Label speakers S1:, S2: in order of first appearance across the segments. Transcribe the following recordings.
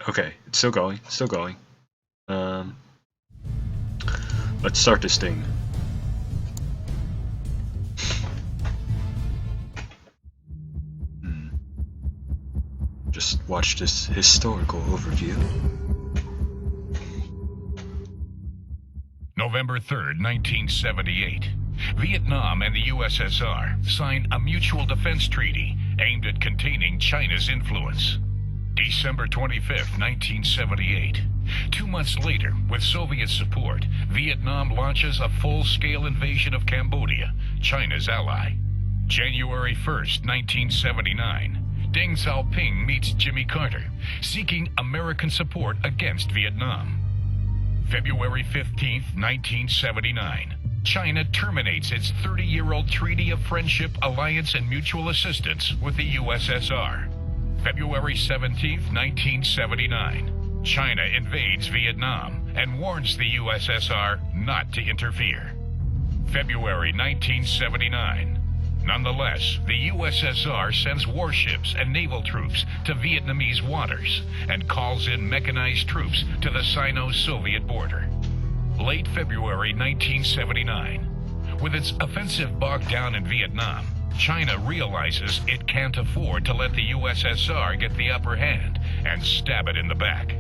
S1: Okay, it's still going, still going. Let's start this thing. Just watch this historical overview.
S2: November 3rd, 1978. Vietnam and the USSR signed a mutual defense treaty aimed at containing China's influence. December 25th, 1978. 2 months later, with Soviet support, Vietnam launches a full-scale invasion of Cambodia, China's ally. January 1st, 1979. Deng Xiaoping meets Jimmy Carter, seeking American support against Vietnam. February 15th, 1979. China terminates its 30-year-old Treaty of Friendship, Alliance, and Mutual Assistance with the USSR. February 17th, 1979. China invades Vietnam and warns the USSR not to interfere. February 1979. Nonetheless, the USSR sends warships and naval troops to Vietnamese waters and calls in mechanized troops to the Sino-Soviet border. Late February 1979. With its offensive bogged down in Vietnam, China realizes it can't afford to let the USSR get the upper hand and stab it in the back.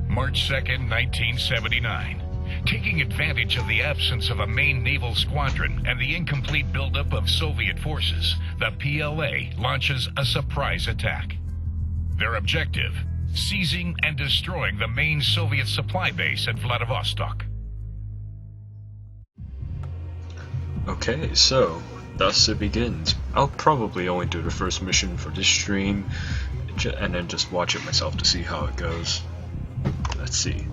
S2: March 2nd, 1979. Taking advantage of the absence of a main naval squadron and the incomplete buildup of Soviet forces, the PLA launches a surprise attack. Their objective: seizing and destroying the main Soviet supply base at Vladivostok.
S1: Okay, so thus it begins. I'll probably only do the first mission for this stream, and then just watch it myself to see how it goes. Let's see.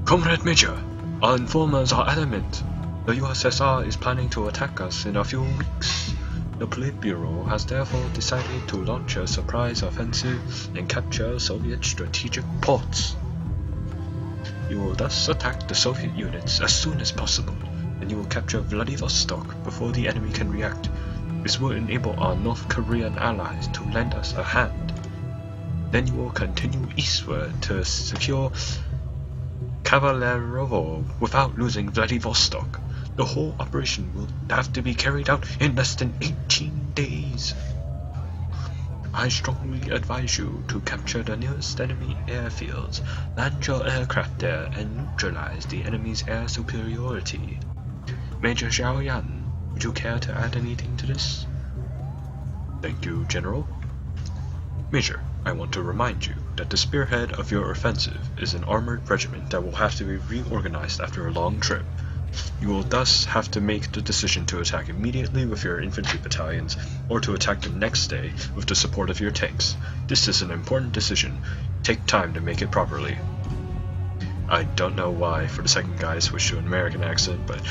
S1: Comrade Major, our informers are adamant. The USSR is planning to attack us in a few weeks. The Politburo has therefore decided to launch a surprise offensive and capture Soviet strategic ports. You will thus attack the Soviet units as soon as possible, and you will capture Vladivostok before the enemy can react. This will enable our North Korean allies to lend us a hand. Then you will continue eastward to secure Kavalerovo without losing Vladivostok. The whole operation will have to be carried out in less than 18 days. I strongly advise you to capture the nearest enemy airfields, land your aircraft there, and neutralize the enemy's air superiority. Major Xiao Yan, would you care to add anything to this? Thank you, General. Major, I want to remind you that the spearhead of your offensive is an armored regiment that will have to be reorganized after a long trip. You will thus have to make the decision to attack immediately with your infantry battalions, or to attack the next day with the support of your tanks. This is an important decision. Take time to make it properly. I don't know why for the second guy I switched to an American accent, but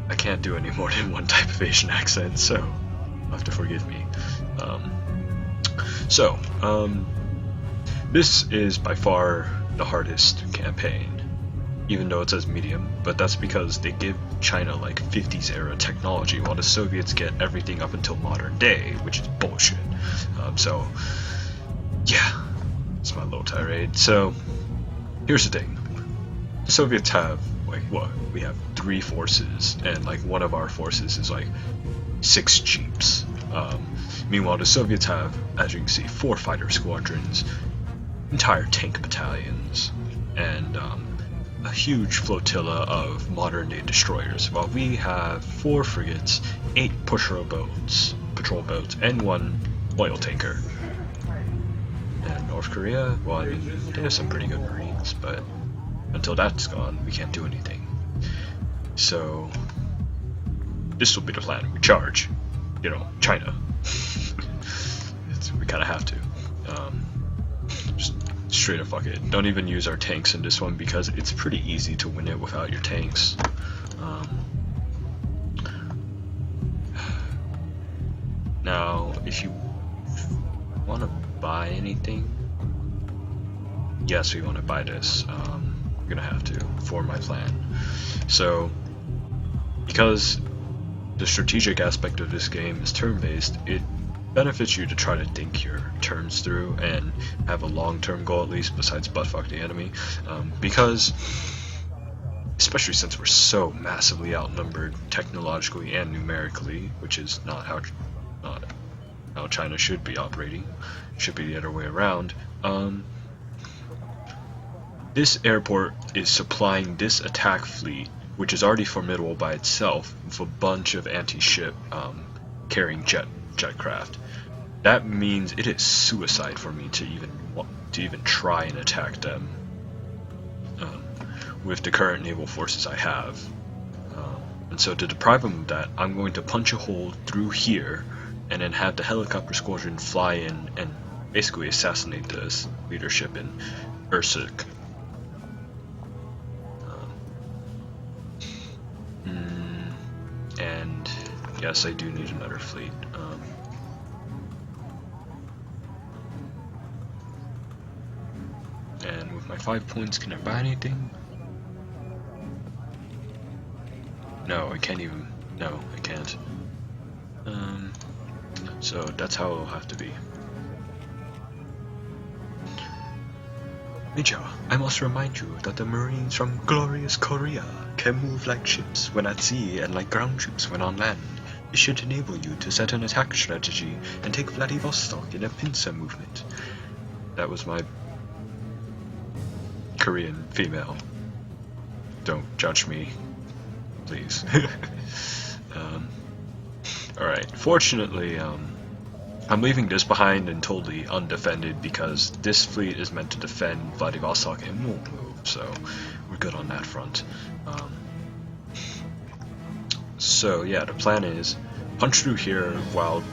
S1: I can't do any more than one type of Asian accent, so you'll have to forgive me. This is by far the hardest campaign, even though it says medium, but that's because they give China like 50s era technology while the Soviets get everything up until modern day, which is bullshit. Yeah, it's my little tirade. So, here's the thing. The Soviets have, we have 3 forces, and like one of our forces is like 6 jeeps. Meanwhile, the Soviets have, as you can see, 4 fighter squadrons, entire tank battalions, and a huge flotilla of modern-day destroyers, while we have 4 frigates, 8 patrol boats, and 1 oil tanker. And North Korea, well, I mean, they have some pretty good marines, but until that's gone, we can't do anything. So, this will be the plan. We charge. You know, China. We kind of have to. Just straight up fuck it. Don't even use our tanks in this one because it's pretty easy to win it without your tanks. Now, if you want to buy anything, yes, we want to buy this. We're gonna have to for my plan. So, because the strategic aspect of this game is turn-based, it benefits you to try to think your turns through and have a long-term goal at least besides buttfuck the enemy, because especially since we're so massively outnumbered technologically and numerically, which is not how China should be operating. It should be the other way around. This airport is supplying this attack fleet, which is already formidable by itself, with a bunch of anti-ship carrying jetcraft. That means it is suicide for me to even try and attack them with the current naval forces I have. And so to deprive them of that, I'm going to punch a hole through here and then have the helicopter squadron fly in and basically assassinate this leadership in Ursuk. And yes, I do need another fleet. And with my 5 points, can I buy anything? No, I can't even. No, I can't. So that's how it'll have to be. Major, I must remind you that the Marines from glorious Korea can move like ships when at sea and like ground troops when on land. It should enable you to set an attack strategy and take Vladivostok in a pincer movement. That was my Korean female. Don't judge me, please. Alright, fortunately, I'm leaving this behind and totally undefended because this fleet is meant to defend Vladivostok and won't move, so we're good on that front. So yeah, the plan is punch through here while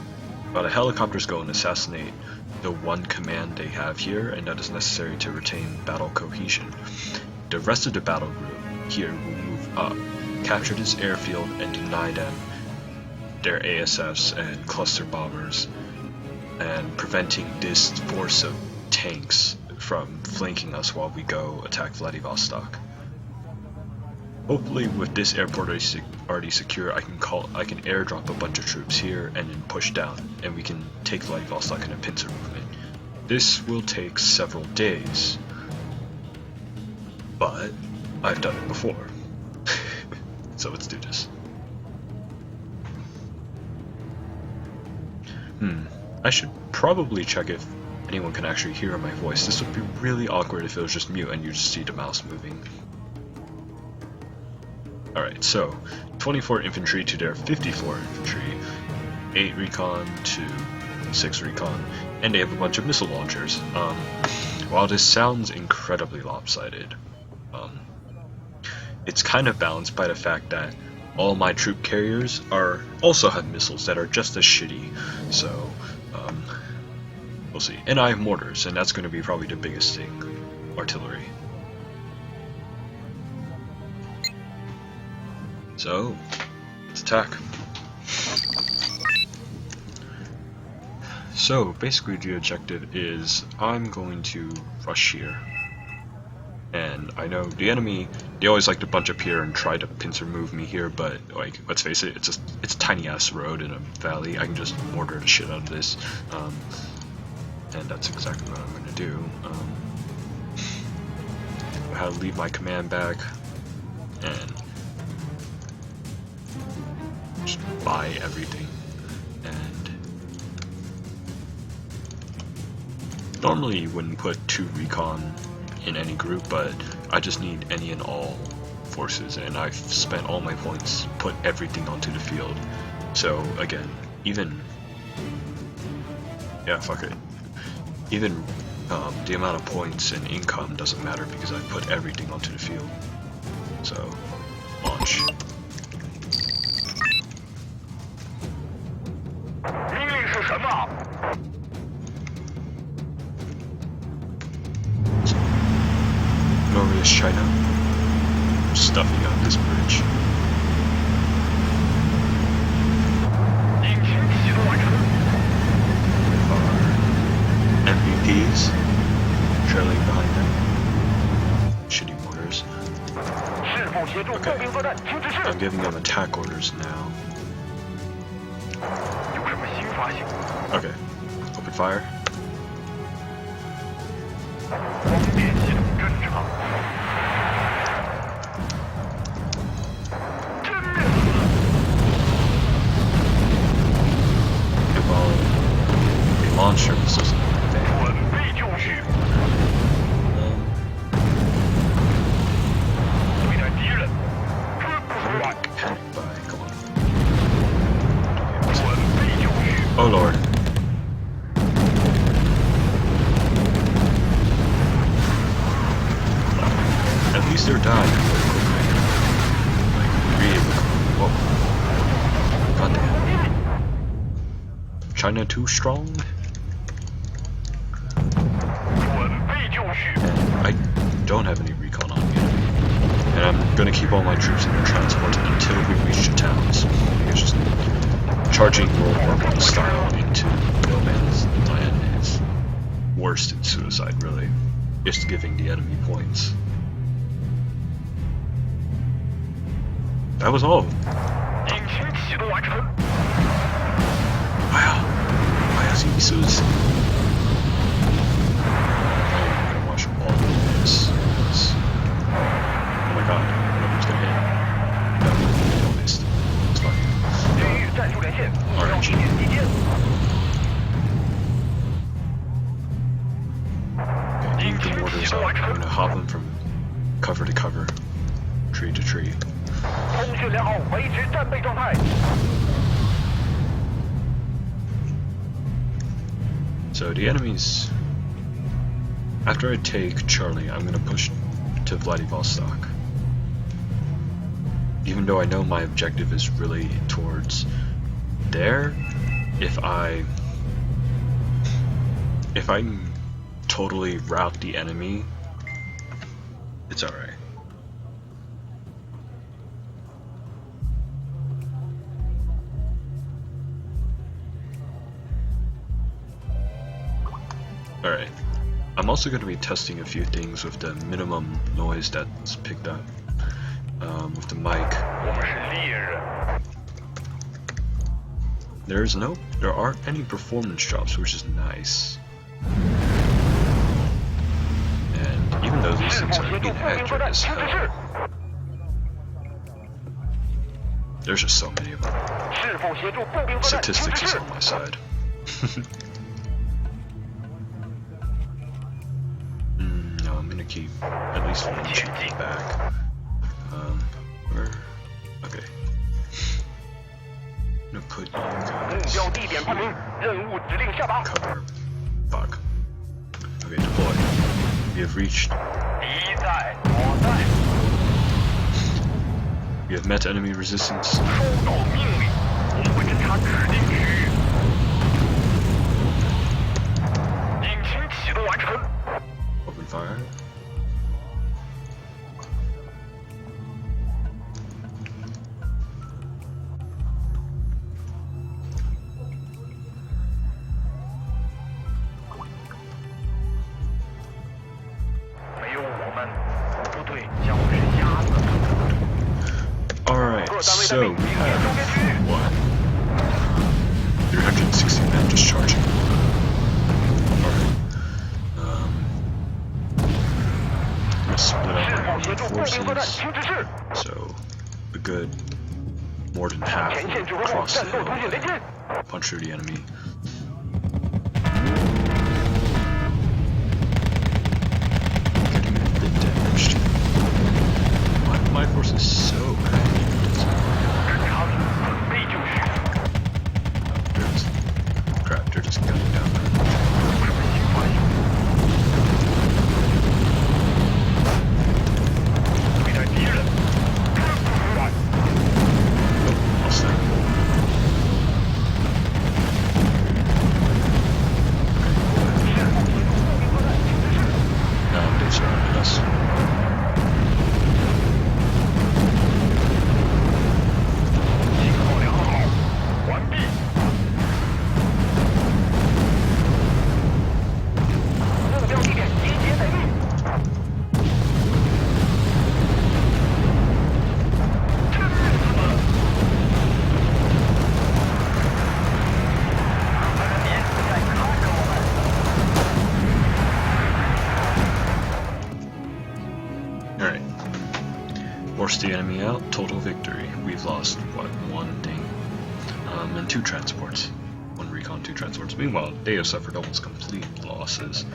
S1: the helicopters go and assassinate the one command they have here, and that is necessary to retain battle cohesion. The rest of the battle group here will move up, capture this airfield, and deny them their ASFs and cluster bombers, and preventing this force of tanks from flanking us while we go attack Vladivostok. Hopefully with this airport already secure, I can airdrop a bunch of troops here and then push down, and we can take Vladivostok in a pincer movement. This will take several days, but I've done it before. So let's do this. I should probably check if anyone can actually hear my voice. This would be really awkward if it was just mute and you just see the mouse moving. Alright, so 24 infantry to their 54 infantry, 8 recon to 6 recon, and they have a bunch of missile launchers. While this sounds incredibly lopsided, it's kind of balanced by the fact that all my troop carriers also have missiles that are just as shitty, so we'll see. And I have mortars, and that's going to be probably the biggest thing. Artillery. So, let's attack. So, basically the objective is I'm going to rush here. And I know the enemy, they always like to bunch up here and try to pincer move me here, but like, let's face it, it's a tiny ass road in a valley. I can just mortar the shit out of this. And that's exactly what I'm going to do. I have to leave my command back and just buy everything. And normally you wouldn't put 2 recon in any group, but I just need any and all forces, and I've spent all my points, put everything onto the field. So again, fuck it. Even the amount of points and income doesn't matter because I put everything onto the field. So, launch. Glorious China. Stuffing on this bridge. MVPs trailing behind them. Shitty mortars. Okay. I'm giving them attack orders now. Okay. Open fire.
S3: 光电系统正常。真面死！
S1: Well, the launcher missiles fail.
S3: 准备就绪。对待敌人，追不出来。
S1: Panic buy, come on.
S3: 准备就绪。
S1: Oh lord. At least they're dying really quickly. Like, really. Whoa. Goddamn. China too strong?
S3: 准备就绪。
S1: I don't have any recon on me. And I'm gonna keep all my troops in their transport until we reach the towns. It's just charging World War I style into no man's land is worse than suicide, really. Just giving the enemy points. That was all.
S3: 引擎启动完成。
S1: Wow. Why has he suicide? I'm gonna watch all of this. Oh my god. Nobody's gonna hit. No, missed. It's fine.
S3: 区域战术连线，目标地点集结。
S1: Okay, you can orders out. I'm gonna hop them from cover to cover, tree to tree.
S3: 通讯良好，维持战备状态。
S1: So the enemies. After I take Charlie, I'm gonna push to Vladivostok. Even though I know my objective is really towards there, if I totally rout the enemy, it's alright. Alright. I'm also going to be testing a few things with the minimum noise that's picked up with the mic.
S3: 我们是猎人。
S1: There aren't any performance drops, which is nice. And even though these
S3: 是
S1: things
S3: 否
S1: are
S3: 协助步兵作
S1: inaccurate
S3: 战？
S1: as
S3: 请指示。
S1: hell, there's just so many of them.
S3: 是否协助步兵作战？请
S1: Statistics
S3: 指
S1: is
S3: 示。
S1: on my side. No, I'm gonna keep at least one chief back. Where? Okay. I'm gonna put you
S3: 目
S1: guys
S3: 标地点不明，任务指令下达。
S1: cover. Fuck. Okay, deploy. We have reached.
S3: 敌在，我在。
S1: We have met enemy resistance.
S3: 收到命令，我们会侦察指定区域。引擎启动完成。
S1: Open fire. Alright, so we have what? 360 men just charging. Alright. I'm gonna split up my enemy forces. So a good more than half will cross the hill and punch through the enemy. Getting a bit damaged. Why are my forces so heavy? Crap, they're just gunning down there. Oh, I'll snipe. Forced the enemy out, total victory. We've lost, what, 1 thing? And 2 transports. 1 recon, 2 transports. Meanwhile, they have suffered almost complete losses.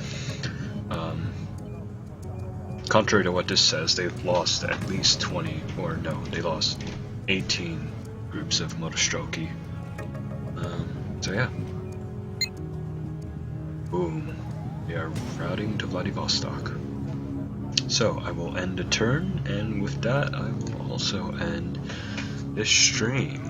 S1: Contrary to what this says, they've lost at least 20, or no, they lost 18 groups of Motostroki. So yeah. Boom. They are routing to Vladivostok. So I will end the turn, and with that I will also end this stream.